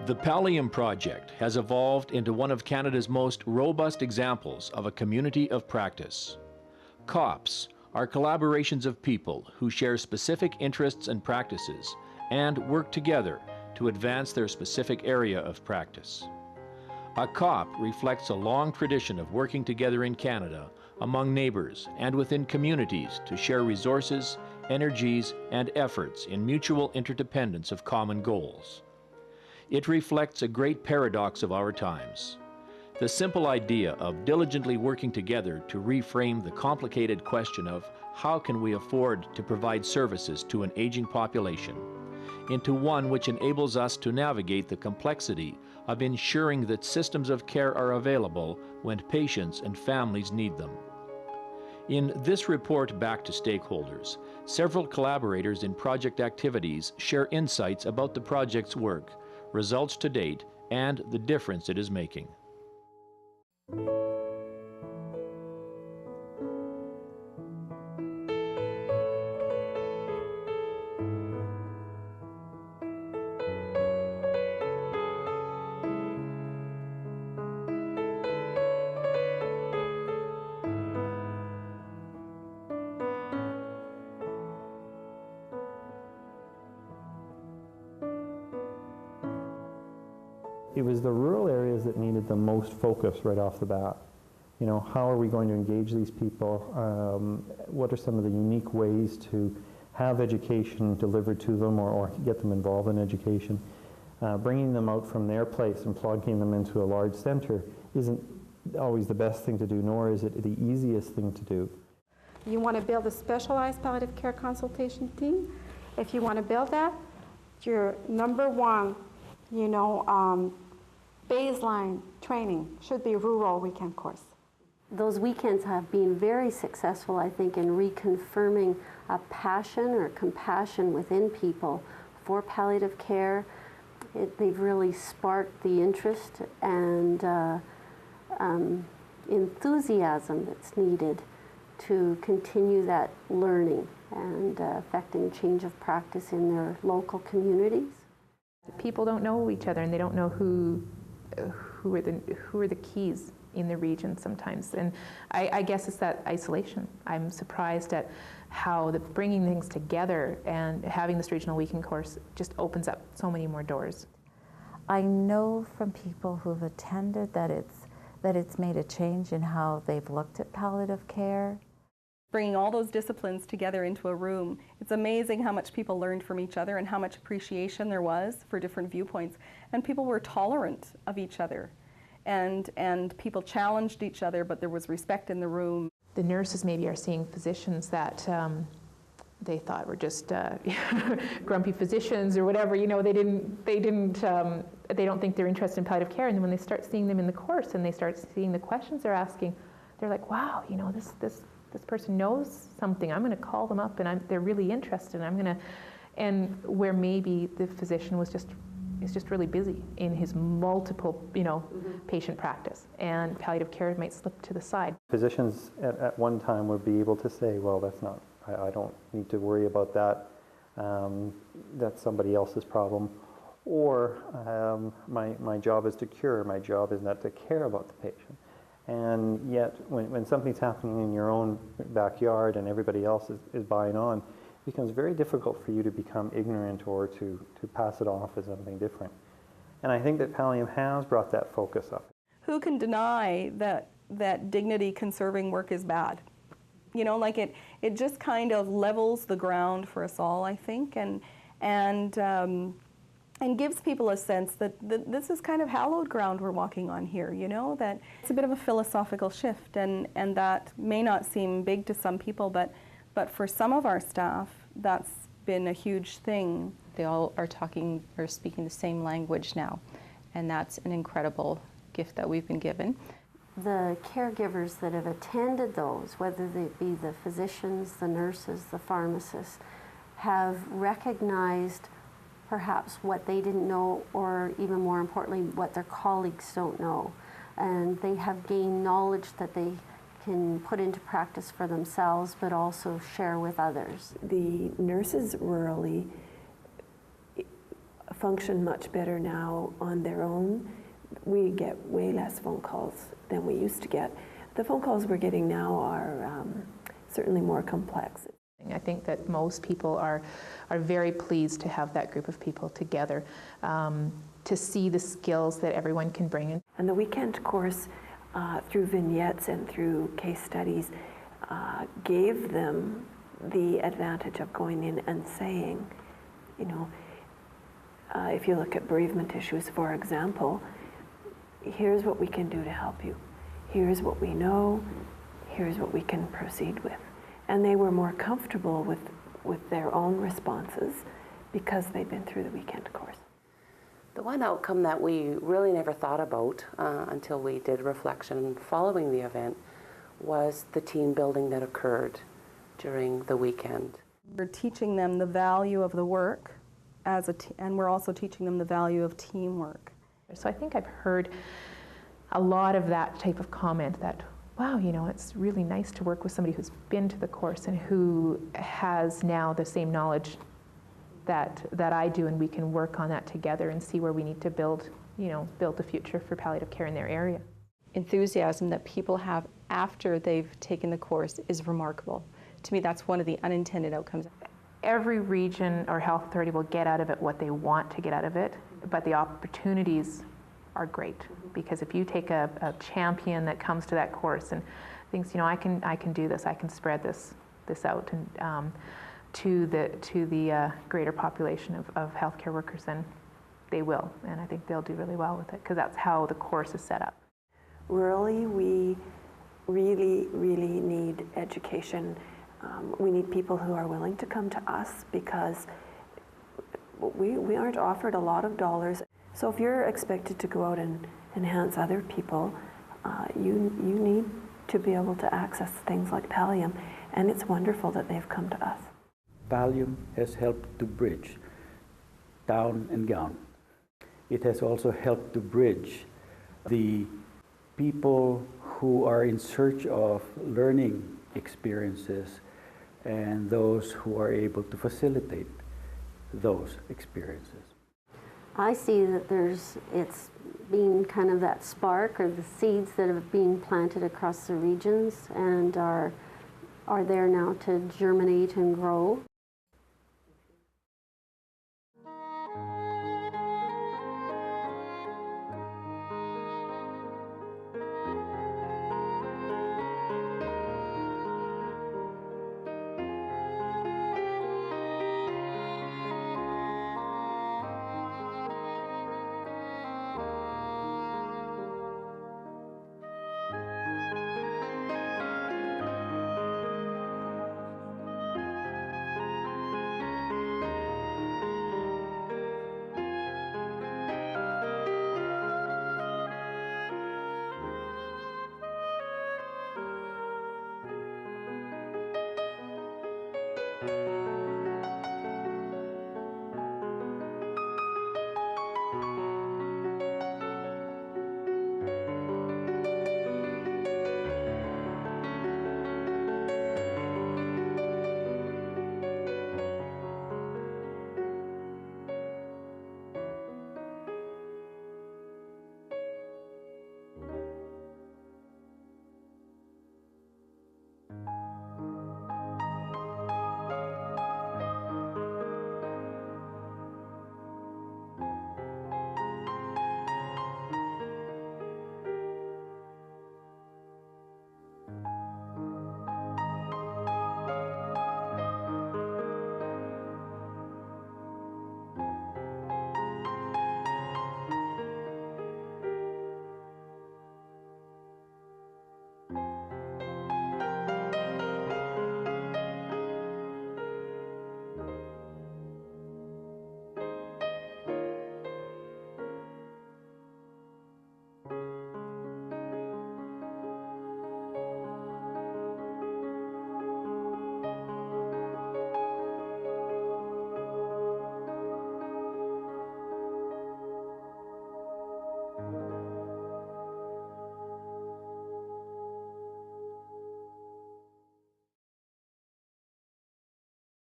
The Pallium project has evolved into one of Canada's most robust examples of a community of practice. COPs are collaborations of people who share specific interests and practices and work together to advance their specific area of practice. A COP reflects a long tradition of working together in Canada among neighbors and within communities to share resources, energies, and efforts in mutual interdependence of common goals. It reflects a great paradox of our times. The simple idea of diligently working together to reframe the complicated question of how can we afford to provide services to an aging population into one which enables us to navigate the complexity of ensuring that systems of care are available when patients and families need them. In this report back to stakeholders, several collaborators in project activities share insights about the project's work, results to date, and the difference it is making. It was the rural areas that needed the most focus right off the bat. You know, how are we going to engage these people? What are some of the unique ways to have education delivered to them or get them involved in education? Bringing them out from their place and plugging them into a large center isn't always the best thing to do, nor is it the easiest thing to do. You want to build a specialized palliative care consultation team. If you want to build that, your number one, baseline training should be rural weekend course. Those weekends have been very successful, I think, in reconfirming a passion or compassion within people for palliative care. They've really sparked the interest and enthusiasm that's needed to continue that learning and affecting change of practice in their local communities. People don't know each other and they don't know who are the keys in the region sometimes. And I guess it's that isolation. I'm surprised at how the bringing things together and having this regional weekend course just opens up so many more doors. I know from people who've attended that it's made a change in how they've looked at palliative care. Bringing all those disciplines together into a room, it's amazing how much people learned from each other and how much appreciation there was for different viewpoints. And people were tolerant of each other. And people challenged each other, but there was respect in the room. The nurses maybe are seeing physicians that they thought were just grumpy physicians or whatever. You know, they don't think they're interested in palliative care. And then when they start seeing them in the course and they start seeing the questions they're asking, they're like, wow, you know, this person knows something. I'm going to call them up, and they're really interested. And where maybe the physician is just really busy in his multiple, patient practice, and palliative care might slip to the side. Physicians at one time would be able to say, well, that's not, I don't need to worry about that. That's somebody else's problem. Or my job is to cure. My job is not to care about the patient. And yet, when something's happening in your own backyard and everybody else is buying on, it becomes very difficult for you to become ignorant or to pass it off as something different. And I think that Pallium has brought that focus up. Who can deny that dignity-conserving work is bad? You know, like it just kind of levels the ground for us all, I think, and gives people a sense that this is kind of hallowed ground we're walking on here, you know, that it's a bit of a philosophical shift, and that may not seem big to some people, but for some of our staff, that's been a huge thing. They all are talking or speaking the same language now, and that's an incredible gift that we've been given. The caregivers that have attended those, whether they be the physicians, the nurses, the pharmacists, have recognized perhaps what they didn't know, or even more importantly, what their colleagues don't know. And they have gained knowledge that they can put into practice for themselves, but also share with others. The nurses rurally function much better now on their own. We get way less phone calls than we used to get. The phone calls we're getting now are certainly more complex. I think that most people are very pleased to have that group of people together, to see the skills that everyone can bring in. And the weekend course, through vignettes and through case studies, gave them the advantage of going in and saying, you know, if you look at bereavement issues, for example, here's what we can do to help you. Here's what we know. Here's what we can proceed with. And they were more comfortable with their own responses because they'd been through the weekend course. The one outcome that we really never thought about until we did reflection following the event was the team building that occurred during the weekend. We're teaching them the value of the work and we're also teaching them the value of teamwork. So I think I've heard a lot of that type of comment that, wow, you know, it's really nice to work with somebody who's been to the course and who has now the same knowledge that I do, and we can work on that together and see where we need to build the future for palliative care in their area. Enthusiasm that people have after they've taken the course is remarkable. To me, that's one of the unintended outcomes. Every region or health authority will get out of it what they want to get out of it, but the opportunities are great, because if you take a champion that comes to that course and thinks, you know, I can do this, I can spread this out and to the greater population of healthcare workers, then they will, and I think they'll do really well with it, because that's how the course is set up. Rurally, we really, really need education. We need people who are willing to come to us, because we aren't offered a lot of dollars. So if you're expected to go out and enhance other people, you need to be able to access things like Pallium, and it's wonderful that they've come to us. Pallium has helped to bridge down and gown. It has also helped to bridge the people who are in search of learning experiences and those who are able to facilitate those experiences. I see that it's being kind of that spark, or the seeds that have been planted across the regions and are there now to germinate and grow.